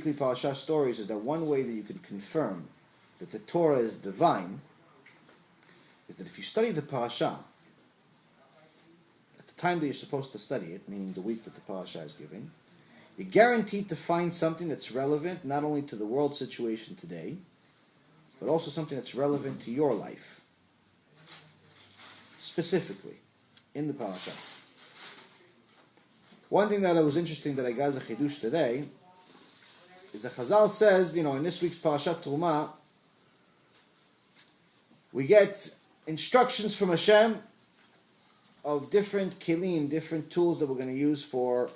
Parshat stories is that one way that you can confirm that the Torah is divine is that if you study the parasha at the time that you're supposed to study it, meaning the week that the parasha is given, you're guaranteed to find something that's relevant not only to the world situation today, but also something that's relevant to your life, specifically in the parasha. One thing that was interesting that I got as a chidush today is that Chazal says, in this week's Parashat Truma, we get instructions from Hashem of different kelim, different tools that we're going to use for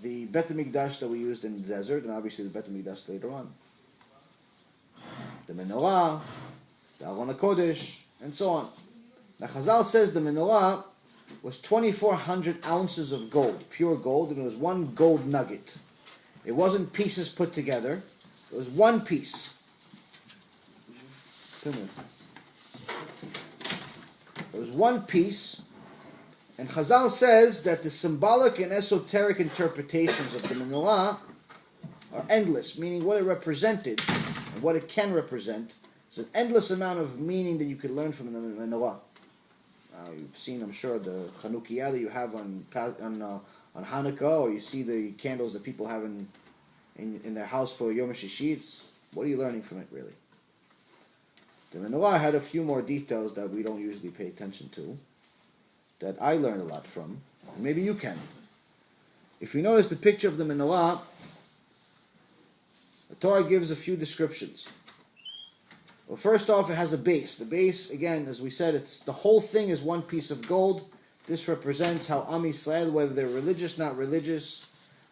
the Bet HaMikdash that we used in the desert, and obviously the Bet HaMikdash later on. The menorah, the Aron HaKodesh, and so on. Now Chazal says the menorah was 2,400 ounces of gold, pure gold, and it was one gold nugget. It wasn't pieces put together. It was one piece. It was one piece. And Chazal says that the symbolic and esoteric interpretations of the menorah are endless, meaning what it represented and what it can represent. It's an endless amount of meaning that you could learn from the menorah. You've seen, I'm sure, the Chanukiah that you have on Hanukkah, or you see the candles that people have in their house for Yom HaShishi. What are you learning from it, really? The menorah had a few more details that we don't usually pay attention to, that I learned a lot from, and maybe you can. If you notice the picture of the menorah, the Torah gives a few descriptions. Well, first off, it has a base. The base, again, as we said, the whole thing is one piece of gold. This represents how Am Yisrael, whether they're religious, not religious,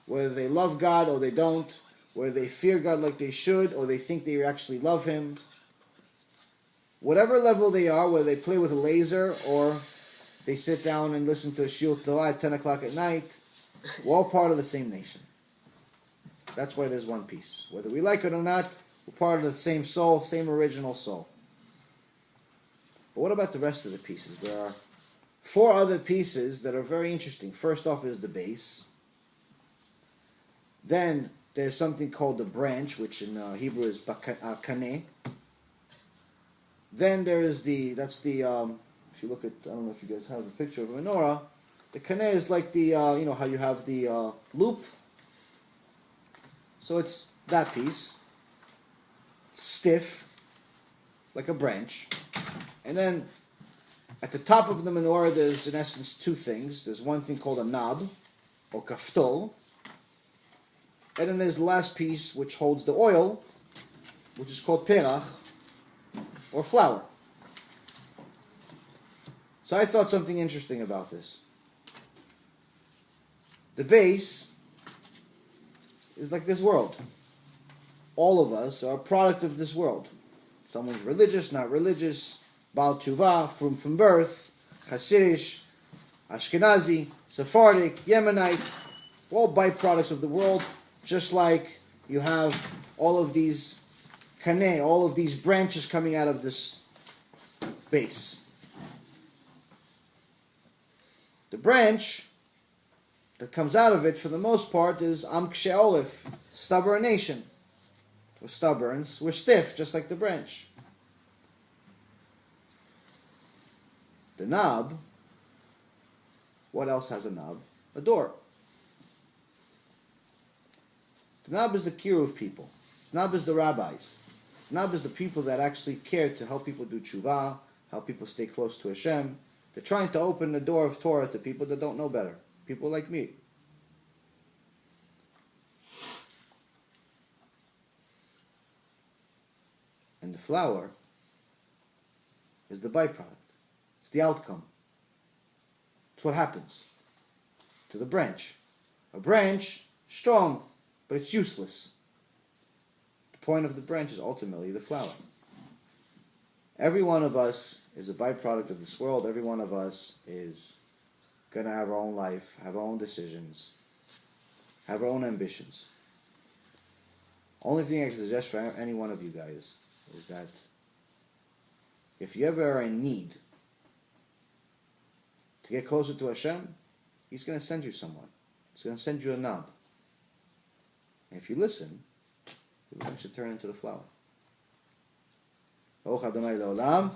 whether they love God or they don't, whether they fear God like they should or they think they actually love Him, whatever level they are, whether they play with a laser or they sit down and listen to a Shiur Torah at 10 o'clock at night, we're all part of the same nation. That's why there's one piece. Whether we like it or not, we're part of the same soul, same original soul. But what about the rest of the pieces? There are 4 other pieces that are very interesting. First off is the base. Then there's something called the branch, which in Hebrew is kaneh. Then there is if you look at, I don't know if you guys have a picture of a menorah, the kaneh is like the, how you have the loop. So it's that piece. Stiff, like a branch. And then at the top of the menorah there's in essence 2 things. There's one thing called a knob, or kaftol. And then there's the last piece which holds the oil, which is called perach, or flour. So I thought something interesting about this. The base is like this world. All of us are a product of this world. Someone's religious, not religious, Baal Tshuva, from birth, Hasidish, Ashkenazi, Sephardic, Yemenite, all byproducts of the world, just like you have all of these kaneh, all of these branches coming out of this base. The branch that comes out of it, for the most part, is Am Kshei Oref, stubborn nation. We're stubborn, we're stiff, just like the branch. The knob, what else has a knob? A door. The knob is the kiruv people. The knob is the rabbis. The knob is the people that actually care to help people do tshuva, help people stay close to Hashem. They're trying to open the door of Torah to people that don't know better. People like me. And the flour is the byproduct. It's the outcome. It's what happens to the branch. A branch, strong, but it's useless. The point of the branch is ultimately the flower. Every one of us is a byproduct of this world. Every one of us is going to have our own life, have our own decisions, have our own ambitions. Only thing I can suggest for any one of you guys is that if you ever are in need to get closer to Hashem, He's going to send you someone. He's going to send you a knob. If you listen, it will eventually turn into the flower. Baruch Adonai Le'olam.